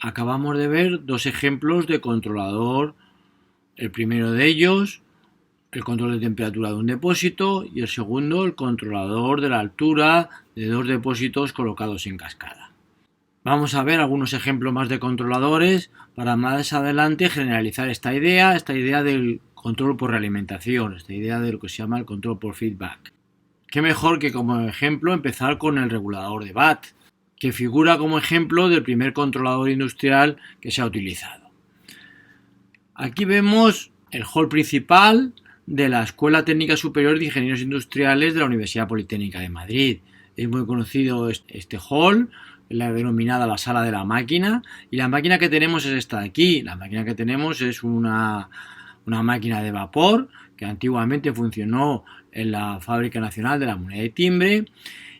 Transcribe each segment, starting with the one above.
Acabamos de ver dos ejemplos de controlador. El primero de ellos, el control de temperatura de un depósito, y el segundo, el controlador de la altura de dos depósitos colocados en cascada. Vamos a ver algunos ejemplos más de controladores para más adelante generalizar esta idea del control por realimentación, esta idea de lo que se llama el control por feedback. Qué mejor que como ejemplo empezar con el regulador de BAT, que figura como ejemplo del primer controlador industrial que se ha utilizado. Aquí vemos el hall principal de la Escuela Técnica Superior de Ingenieros Industriales de la Universidad Politécnica de Madrid. Es muy conocido este hall, la denominada la sala de la máquina, y la máquina que tenemos es esta de aquí. La máquina que tenemos es una máquina de vapor que antiguamente funcionó en la Fábrica Nacional de la Moneda de Timbre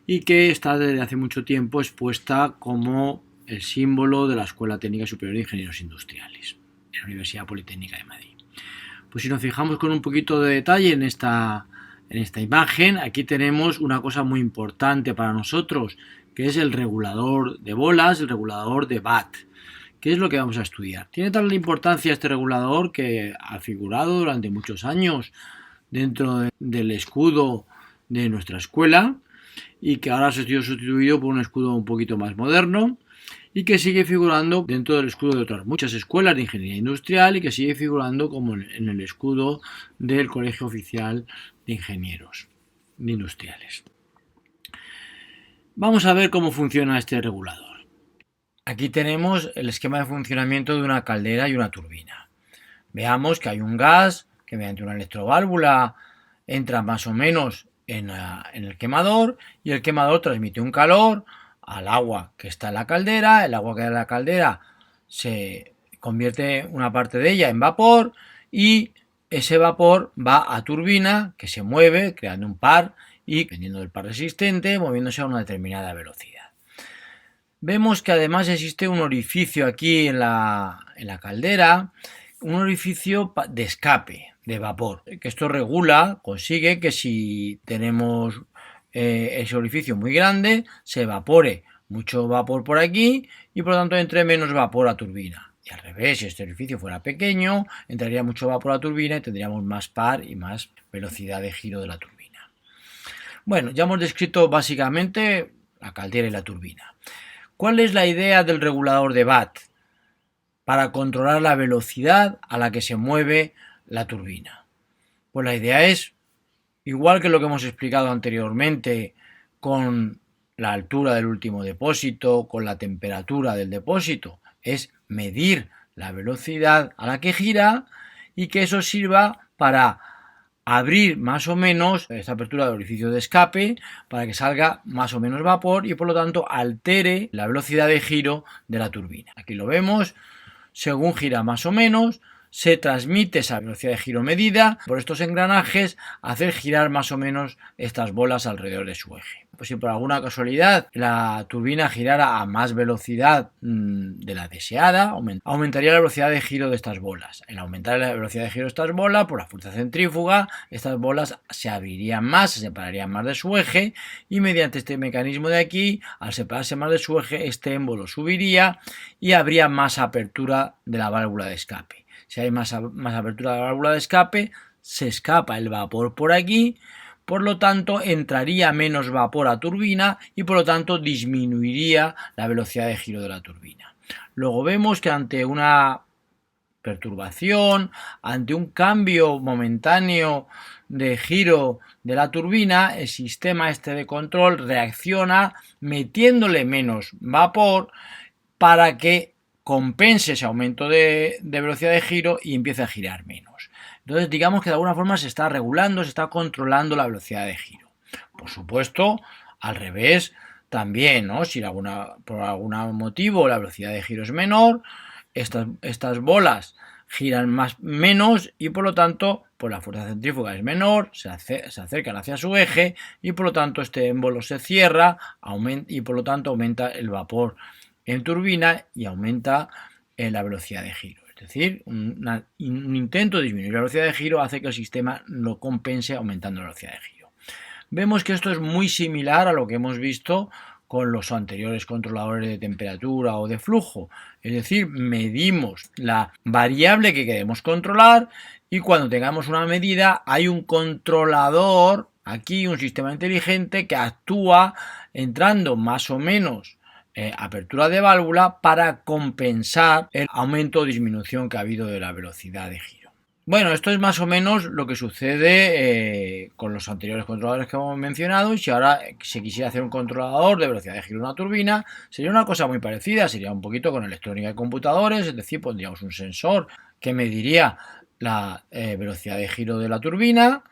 y que está desde hace mucho tiempo expuesta como el símbolo de la Escuela Técnica Superior de Ingenieros Industriales de la Universidad Politécnica de Madrid. Pues si nos fijamos con un poquito de detalle en esta imagen, aquí tenemos una cosa muy importante para nosotros, que es el regulador de bolas, el regulador de BAT. ¿Qué es lo que vamos a estudiar? Tiene tal importancia este regulador que ha figurado durante muchos años dentro del escudo de nuestra escuela y que ahora ha sido sustituido por un escudo un poquito más moderno y que sigue figurando dentro del escudo de otras muchas escuelas de ingeniería industrial y que sigue figurando como en el escudo del Colegio Oficial de Ingenieros Industriales. Vamos a ver cómo funciona este regulador. Aquí tenemos el esquema de funcionamiento de una caldera y una turbina. Veamos que hay un gas que mediante una electroválvula entra más o menos en el quemador y el quemador transmite un calor al agua que está en la caldera. El agua que está en la caldera se convierte una parte de ella en vapor y ese vapor va a turbina que se mueve creando un par y, dependiendo del par resistente, moviéndose a una determinada velocidad. Vemos que además existe un orificio aquí en la caldera, un orificio de escape de vapor, que esto consigue que si tenemos ese orificio muy grande, se evapore mucho vapor por aquí y por lo tanto entre menos vapor a turbina. Y al revés, si este orificio fuera pequeño, entraría mucho vapor a turbina y tendríamos más par y más velocidad de giro de la turbina. Bueno, ya hemos descrito básicamente la caldera y la turbina. ¿Cuál es la idea del regulador de BAT? Para controlar la velocidad a la que se mueve la turbina. Pues la idea es, igual que lo que hemos explicado anteriormente con la altura del último depósito, con la temperatura del depósito, es medir la velocidad a la que gira y que eso sirva para abrir más o menos esta apertura del orificio de escape para que salga más o menos vapor y por lo tanto altere la velocidad de giro de la turbina. Aquí lo vemos, según gira más o menos, se transmite esa velocidad de giro medida por estos engranajes a hacer girar más o menos estas bolas alrededor de su eje. Pues si por alguna casualidad la turbina girara a más velocidad de la deseada, aumentaría la velocidad de giro de estas bolas. Al aumentar la velocidad de giro de estas bolas, por la fuerza centrífuga, estas bolas se abrirían más, se separarían más de su eje y mediante este mecanismo de aquí, al separarse más de su eje, este émbolo subiría y habría más apertura de la válvula de escape. Si hay más apertura de la válvula de escape, se escapa el vapor por aquí, por lo tanto entraría menos vapor a turbina y por lo tanto disminuiría la velocidad de giro de la turbina. Luego vemos que ante una perturbación, ante un cambio momentáneo de giro de la turbina, el sistema este de control reacciona metiéndole menos vapor para que compense ese aumento de velocidad de giro y empiece a girar menos. Entonces digamos que de alguna forma se está regulando, se está controlando la velocidad de giro. Por supuesto, al revés también, ¿no? Si por algún motivo la velocidad de giro es menor, estas bolas giran menos y por lo tanto pues la fuerza centrífuga es menor, se acercan hacia su eje y por lo tanto este émbolo se cierra y por lo tanto aumenta el vapor en turbina y aumenta la velocidad de giro. Es decir, un intento de disminuir la velocidad de giro hace que el sistema lo compense aumentando la velocidad de giro. Vemos que esto es muy similar a lo que hemos visto con los anteriores controladores de temperatura o de flujo. Es decir, medimos la variable que queremos controlar y cuando tengamos una medida hay un controlador, aquí un sistema inteligente que actúa entrando más o menos apertura de válvula para compensar el aumento o disminución que ha habido de la velocidad de giro. Bueno, esto es más o menos lo que sucede con los anteriores controladores que hemos mencionado, y si ahora se quisiera hacer un controlador de velocidad de giro de una turbina, sería una cosa muy parecida, sería un poquito con electrónica de computadores, es decir, pondríamos un sensor que mediría la velocidad de giro de la turbina.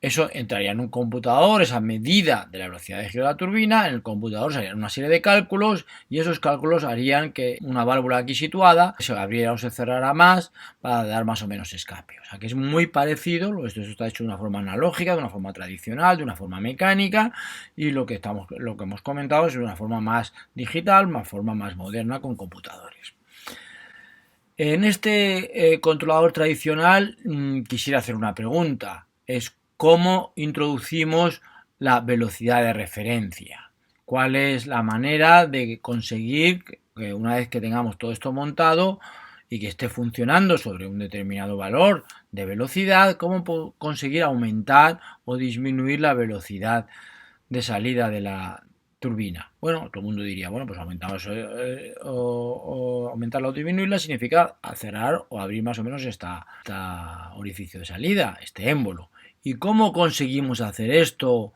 Eso entraría en un computador, esa medida de la velocidad de giro de la turbina, en el computador se harían una serie de cálculos y esos cálculos harían que una válvula aquí situada se abriera o se cerrara más para dar más o menos escape. O sea que es muy parecido, esto está hecho de una forma analógica, de una forma tradicional, de una forma mecánica, y lo que hemos comentado es de una forma más digital, una forma más moderna con computadores. En este controlador tradicional quisiera hacer una pregunta, es ¿cómo introducimos la velocidad de referencia? ¿Cuál es la manera de conseguir que una vez que tengamos todo esto montado y que esté funcionando sobre un determinado valor de velocidad, cómo conseguir aumentar o disminuir la velocidad de salida de la turbina? Bueno, todo el mundo diría, bueno, pues aumentamos o aumentarla o disminuirla significa cerrar o abrir más o menos este orificio de salida, este émbolo. ¿Y cómo conseguimos hacer esto?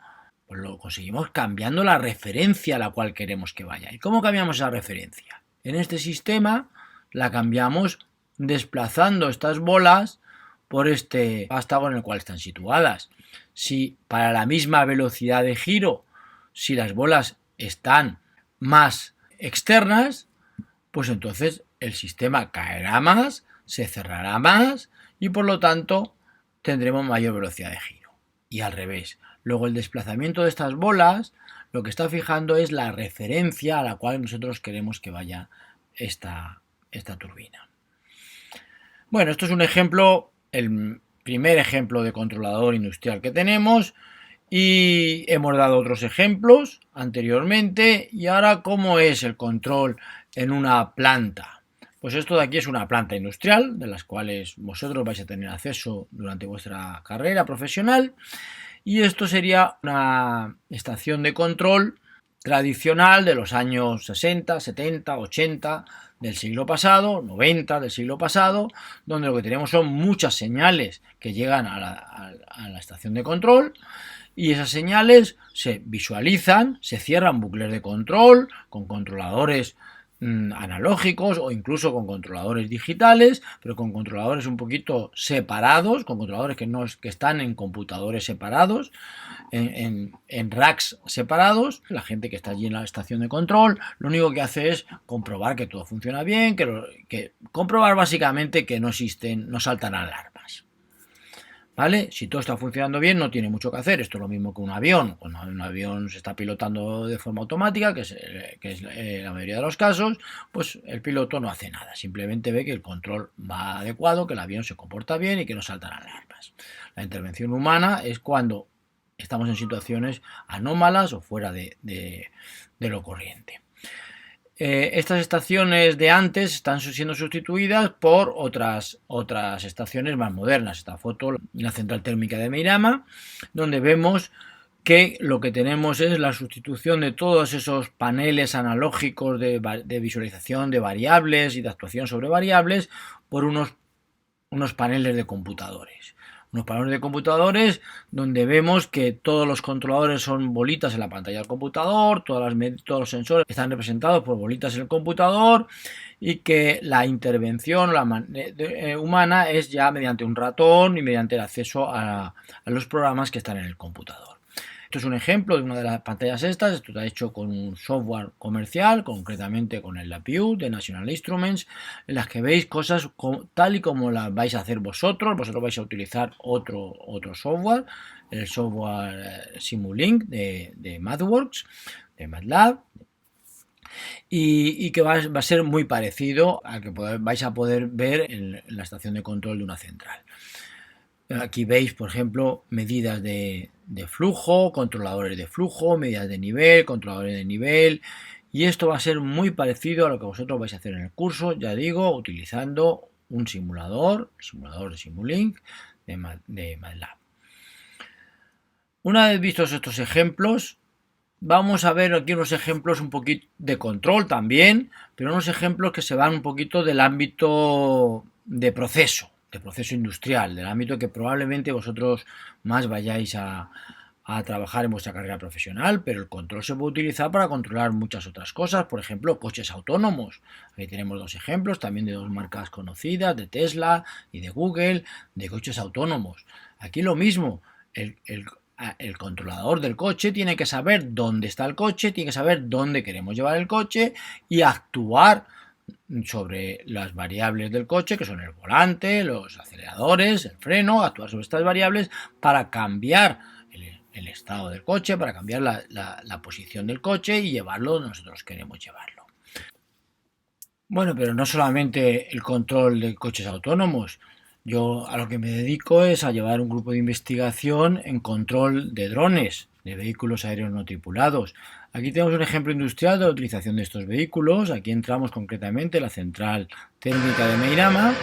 Pues lo conseguimos cambiando la referencia a la cual queremos que vaya. ¿Y cómo cambiamos esa referencia? En este sistema la cambiamos desplazando estas bolas por este vástago en el cual están situadas. Si para la misma velocidad de giro, si las bolas están más externas, pues entonces el sistema caerá más, se cerrará más y por lo tanto tendremos mayor velocidad de giro. Y al revés. Luego el desplazamiento de estas bolas lo que está fijando es la referencia a la cual nosotros queremos que vaya esta turbina. Bueno, esto es un ejemplo, el primer ejemplo de controlador industrial que tenemos, y hemos dado otros ejemplos anteriormente. Y ahora, ¿cómo es el control en una planta? Pues esto de aquí es una planta industrial, de las cuales vosotros vais a tener acceso durante vuestra carrera profesional. Y esto sería una estación de control tradicional de los años 60, 70, 80 del siglo pasado, 90 del siglo pasado, donde lo que tenemos son muchas señales que llegan a la estación de control, y esas señales se visualizan, se cierran bucles de control con controladores analógicos o incluso con controladores digitales, pero con controladores un poquito separados, con controladores que están en computadores separados, en racks separados. La gente que está allí en la estación de control lo único que hace es comprobar que todo funciona bien, que comprobar básicamente que no saltan alarmas. ¿Vale? Si todo está funcionando bien, no tiene mucho que hacer. Esto es lo mismo que un avión. Cuando un avión se está pilotando de forma automática, que es la mayoría de los casos, pues el piloto no hace nada. Simplemente ve que el control va adecuado, que el avión se comporta bien y que no saltan alarmas. La intervención humana es cuando estamos en situaciones anómalas o fuera de lo corriente. Estas estaciones de antes están siendo sustituidas por otras estaciones más modernas. Esta foto, la central térmica de Meirama, donde vemos que lo que tenemos es la sustitución de todos esos paneles analógicos de visualización de variables y de actuación sobre variables por unos paneles de computadores. Unos paneles de computadores donde vemos que todos los controladores son bolitas en la pantalla del computador, todos los sensores están representados por bolitas en el computador, y que la intervención humana es ya mediante un ratón y mediante el acceso a los programas que están en el computador. Esto es un ejemplo de una de las pantallas estas. Esto está hecho con un software comercial, concretamente con el LabVIEW de National Instruments, en las que veis cosas tal y como las vais a hacer vosotros. Vosotros vais a utilizar otro software, el software Simulink de MathWorks, de MATLAB, y que va a ser muy parecido al que vais a poder ver en la estación de control de una central. Aquí veis, por ejemplo, medidas de flujo, controladores de flujo, medidas de nivel, controladores de nivel. Y esto va a ser muy parecido a lo que vosotros vais a hacer en el curso, ya digo, utilizando un simulador, el simulador de Simulink de MATLAB. Una vez vistos estos ejemplos, vamos a ver aquí unos ejemplos un poquito de control también, pero unos ejemplos que se van un poquito del ámbito de proceso industrial, del ámbito que probablemente vosotros más vayáis a trabajar en vuestra carrera profesional, pero el control se puede utilizar para controlar muchas otras cosas, por ejemplo, coches autónomos. Aquí tenemos dos ejemplos, también de dos marcas conocidas, de Tesla y de Google, de coches autónomos. Aquí lo mismo, el controlador del coche tiene que saber dónde está el coche, tiene que saber dónde queremos llevar el coche y actuar sobre las variables del coche, que son el volante, los aceleradores, el freno, actuar sobre estas variables para cambiar el estado del coche, para cambiar la posición del coche y llevarlo donde nosotros queremos llevarlo. Bueno, pero no solamente el control de coches autónomos. Yo a lo que me dedico es a llevar un grupo de investigación en control de drones, de vehículos aéreos no tripulados. Aquí tenemos un ejemplo industrial de la utilización de estos vehículos. Aquí entramos concretamente en la central térmica de Meirama.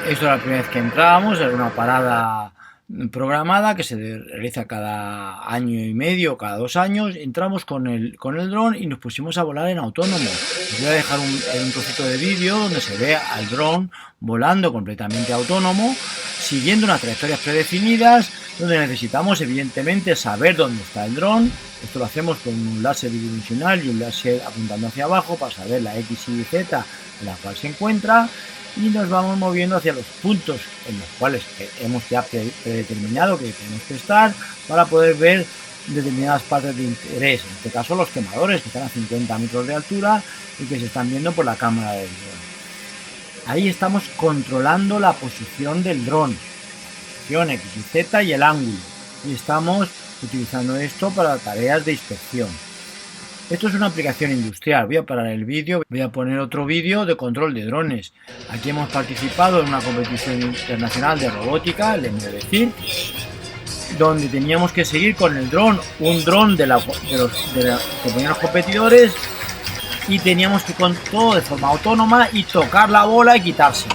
Esto es la primera vez que entrábamos, era una parada programada que se realiza cada año y medio, cada 2 años. Entramos con el dron y nos pusimos a volar en autónomo. Os voy a dejar un trocito de vídeo donde se ve al dron volando completamente autónomo, siguiendo unas trayectorias predefinidas, donde necesitamos evidentemente saber dónde está el dron. Esto lo hacemos con un láser bidimensional y un láser apuntando hacia abajo para saber la X, Y, Z en la cual se encuentra, y nos vamos moviendo hacia los puntos en los cuales hemos ya predeterminado que tenemos que estar para poder ver determinadas partes de interés, en este caso los quemadores que están a 50 metros de altura y que se están viendo por la cámara del dron. Ahí estamos controlando la posición del dron, la posición X y Z y el ángulo, y estamos utilizando esto para tareas de inspección. Esto es una aplicación industrial. Voy a parar el vídeo, voy a poner otro vídeo de control de drones. Aquí hemos participado en una competición internacional de robótica, el MDCIR, donde teníamos que seguir con el dron, un dron que ponían los competidores, y teníamos que con todo de forma autónoma y tocar la bola y quitársela.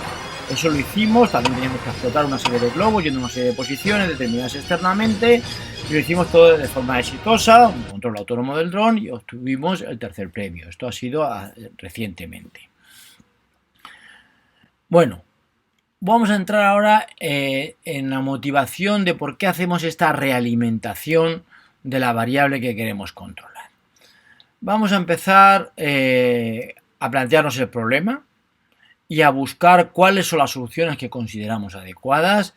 Eso lo hicimos, también teníamos que explotar una serie de globos yendo a una serie de posiciones determinadas externamente, y lo hicimos todo de forma exitosa, un control autónomo del dron, y obtuvimos el tercer premio. Esto ha sido recientemente. Bueno, vamos a entrar ahora en la motivación de por qué hacemos esta realimentación de la variable que queremos controlar. Vamos a empezar a plantearnos el problema y a buscar cuáles son las soluciones que consideramos adecuadas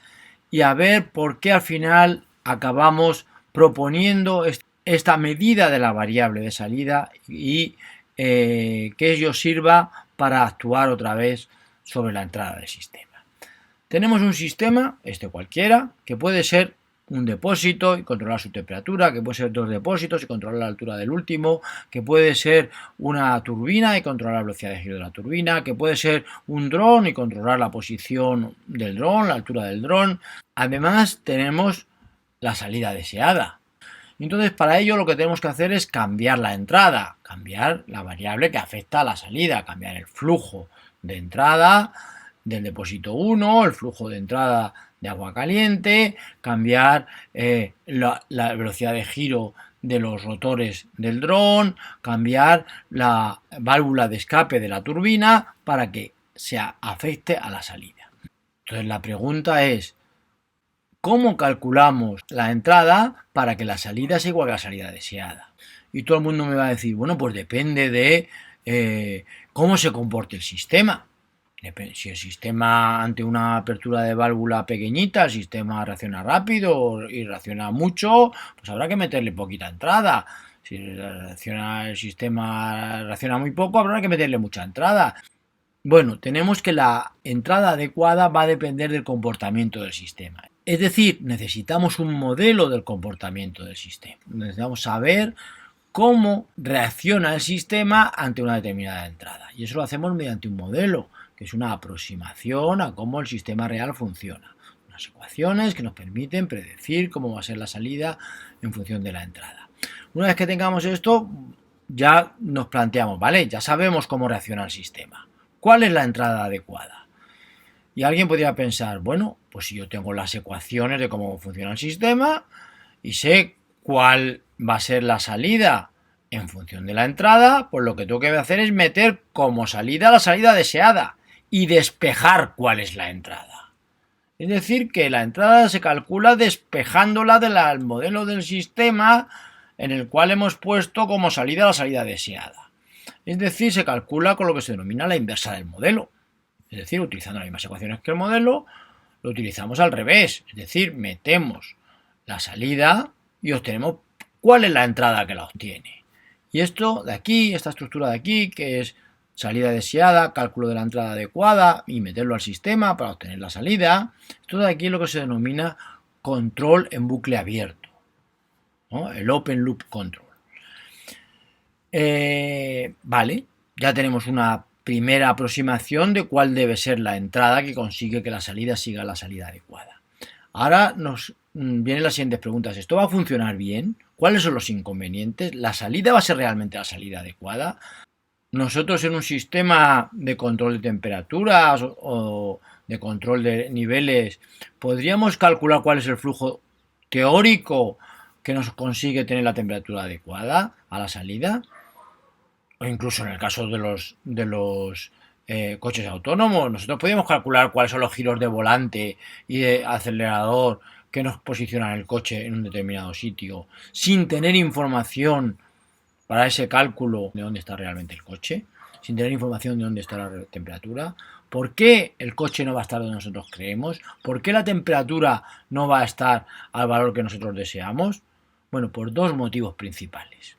y a ver por qué al final acabamos proponiendo esta medida de la variable de salida y que ello sirva para actuar otra vez sobre la entrada del sistema. Tenemos un sistema, este cualquiera, que puede ser un depósito y controlar su temperatura, que puede ser dos depósitos y controlar la altura del último, que puede ser una turbina y controlar la velocidad de giro de la turbina, que puede ser un dron y controlar la posición del dron, la altura del dron. Además tenemos la salida deseada. Entonces para ello lo que tenemos que hacer es cambiar la entrada, cambiar la variable que afecta a la salida, cambiar el flujo de entrada del depósito 1, el flujo de entrada de agua caliente, cambiar la velocidad de giro de los rotores del dron, cambiar la válvula de escape de la turbina para que se afecte a la salida. Entonces la pregunta es, ¿cómo calculamos la entrada para que la salida sea igual a la salida deseada? Y todo el mundo me va a decir, bueno, pues depende de cómo se comporte el sistema. Si el sistema ante una apertura de válvula pequeñita, el sistema reacciona rápido y reacciona mucho, pues habrá que meterle poquita entrada. Si el sistema reacciona muy poco, habrá que meterle mucha entrada. Bueno, tenemos que la entrada adecuada va a depender del comportamiento del sistema. Es decir, necesitamos un modelo del comportamiento del sistema. Necesitamos saber cómo reacciona el sistema ante una determinada entrada. Y eso lo hacemos mediante un modelo, que es una aproximación a cómo el sistema real funciona. unas ecuaciones que nos permiten predecir cómo va a ser la salida en función de la entrada. Una vez que tengamos esto, ya nos planteamos, ¿vale? Ya sabemos cómo reacciona el sistema. ¿Cuál es la entrada adecuada? Y alguien podría pensar, bueno, pues si yo tengo las ecuaciones de cómo funciona el sistema y sé cuál va a ser la salida en función de la entrada, pues lo que tengo que hacer es meter como salida la salida deseada y despejar cuál es la entrada. Es decir, que la entrada se calcula despejándola del modelo del sistema en el cual hemos puesto como salida la salida deseada. Es decir, se calcula con lo que se denomina la inversa del modelo. Es decir, utilizando las mismas ecuaciones que el modelo, lo utilizamos al revés. Es decir, metemos la salida y obtenemos cuál es la entrada que la obtiene. Y esto de aquí, esta estructura de aquí, que es salida deseada, cálculo de la entrada adecuada y meterlo al sistema para obtener la salida, esto de aquí es lo que se denomina control en bucle abierto, ¿no? El Open Loop Control. Vale, ya tenemos una primera aproximación de cuál debe ser la entrada que consigue que la salida siga la salida adecuada. Ahora nos vienen las siguientes preguntas. ¿Esto va a funcionar bien? ¿Cuáles son los inconvenientes? ¿La salida va a ser realmente la salida adecuada? Nosotros en un sistema de control de temperaturas o de control de niveles, ¿podríamos calcular cuál es el flujo teórico que nos consigue tener la temperatura adecuada a la salida? O incluso en el caso de los coches autónomos, nosotros podemos calcular cuáles son los giros de volante y de acelerador que nos posicionan el coche en un determinado sitio sin tener información para ese cálculo de dónde está realmente el coche, sin tener información de dónde está la temperatura. ¿Por qué el coche no va a estar donde nosotros creemos? ¿Por qué la temperatura no va a estar al valor que nosotros deseamos? Bueno, por dos motivos principales.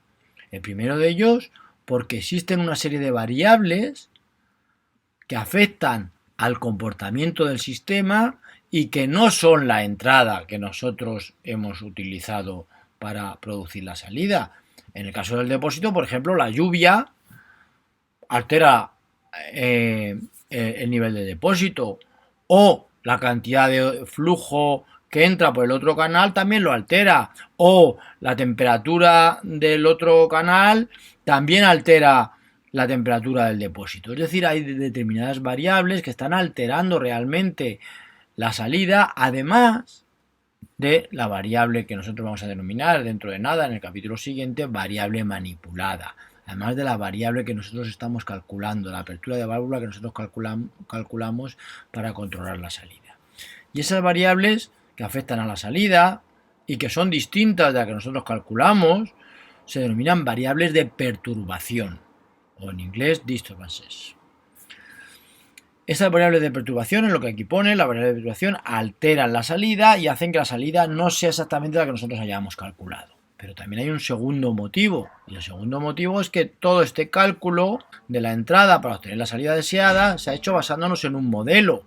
El primero de ellos, porque existen una serie de variables que afectan al comportamiento del sistema y que no son la entrada que nosotros hemos utilizado para producir la salida. En el caso del depósito, por ejemplo, la lluvia altera el nivel de depósito, o la cantidad de flujo que entra por el otro canal también lo altera, o la temperatura del otro canal también altera la temperatura del depósito. Es decir, hay determinadas variables que están alterando realmente la salida, además de la variable que nosotros vamos a denominar dentro de nada en el capítulo siguiente variable manipulada, además de la variable que nosotros estamos calculando, la apertura de válvula que nosotros calculamos para controlar la salida. Y esas variables que afectan a la salida y que son distintas de las que nosotros calculamos se denominan variables de perturbación, o en inglés disturbances. Estas variables de perturbación, es lo que aquí pone, la variable de perturbación, alteran la salida y hacen que la salida no sea exactamente la que nosotros hayamos calculado. Pero también hay un segundo motivo, y el segundo motivo es que todo este cálculo de la entrada para obtener la salida deseada se ha hecho basándonos en un modelo.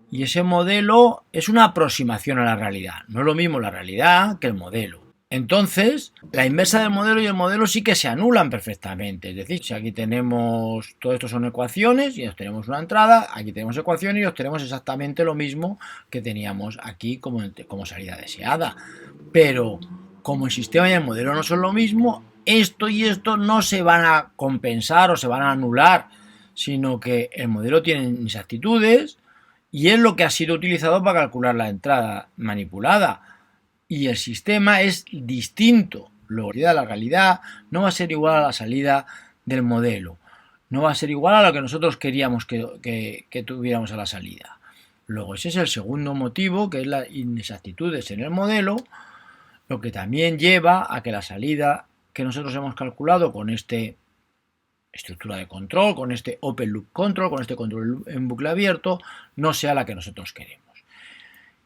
Y ese modelo es una aproximación a la realidad. No es lo mismo la realidad que el modelo. Entonces, la inversa del modelo y el modelo sí que se anulan perfectamente. Es decir, si aquí tenemos, todo esto son ecuaciones y obtenemos una entrada, aquí tenemos ecuaciones y obtenemos exactamente lo mismo que teníamos aquí como salida deseada. Pero, como el sistema y el modelo no son lo mismo, esto y esto no se van a compensar o se van a anular, sino que el modelo tiene inexactitudes y es lo que ha sido utilizado para calcular la entrada manipulada. Y el sistema es distinto. La realidad no va a ser igual a la salida del modelo. No va a ser igual a lo que nosotros queríamos que tuviéramos a la salida. Luego, ese es el segundo motivo, que es las inexactitudes en el modelo, lo que también lleva a que la salida que nosotros hemos calculado con esta estructura de control, con este Open Loop Control, con este control en bucle abierto, no sea la que nosotros queremos.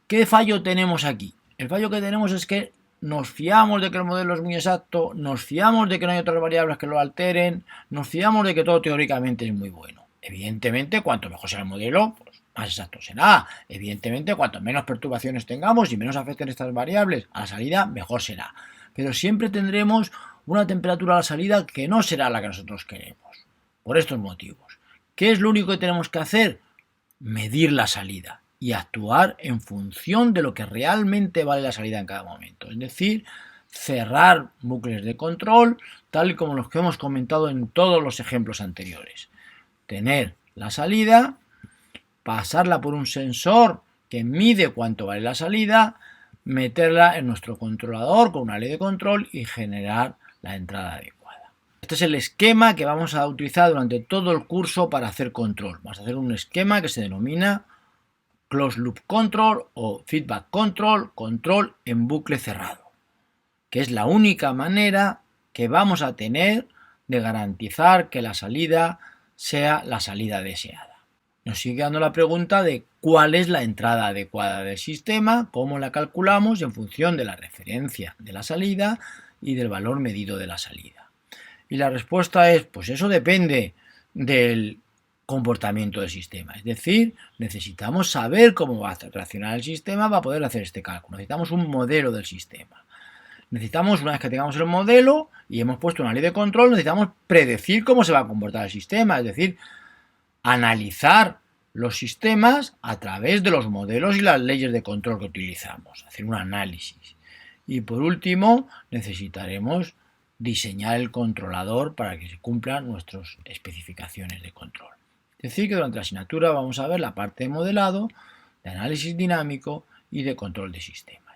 ¿Qué fallo tenemos aquí? El fallo que tenemos es que nos fiamos de que el modelo es muy exacto, nos fiamos de que no hay otras variables que lo alteren, nos fiamos de que todo teóricamente es muy bueno. Evidentemente, cuanto mejor sea el modelo, pues más exacto será. Evidentemente, cuanto menos perturbaciones tengamos y menos afecten estas variables a la salida, mejor será. Pero siempre tendremos una temperatura a la salida que no será la que nosotros queremos. Por estos motivos. ¿Qué es lo único que tenemos que hacer? Medir la salida. y actuar en función de lo que realmente vale la salida en cada momento. Es decir, cerrar bucles de control, tal y como los que hemos comentado en todos los ejemplos anteriores. Tener la salida, pasarla por un sensor que mide cuánto vale la salida, meterla en nuestro controlador con una ley de control y generar la entrada adecuada. Este es el esquema que vamos a utilizar durante todo el curso para hacer control. Vamos a hacer un esquema que se denomina Closed Loop Control o Feedback Control, control en bucle cerrado, que es la única manera que vamos a tener de garantizar que la salida sea la salida deseada. Nos sigue dando la pregunta de cuál es la entrada adecuada del sistema, cómo la calculamos en función de la referencia de la salida y del valor medido de la salida. Y la respuesta es, pues eso depende del comportamiento del sistema. Es decir, necesitamos saber cómo va a reaccionar el sistema para poder hacer este cálculo. Necesitamos un modelo del sistema. Necesitamos, una vez que tengamos el modelo y hemos puesto una ley de control, necesitamos predecir cómo se va a comportar el sistema, es decir, analizar los sistemas a través de los modelos y las leyes de control que utilizamos, hacer un análisis. Y por último, necesitaremos diseñar el controlador para que se cumplan nuestras especificaciones de control. Es decir, que durante la asignatura vamos a ver la parte de modelado, de análisis dinámico y de control de sistema.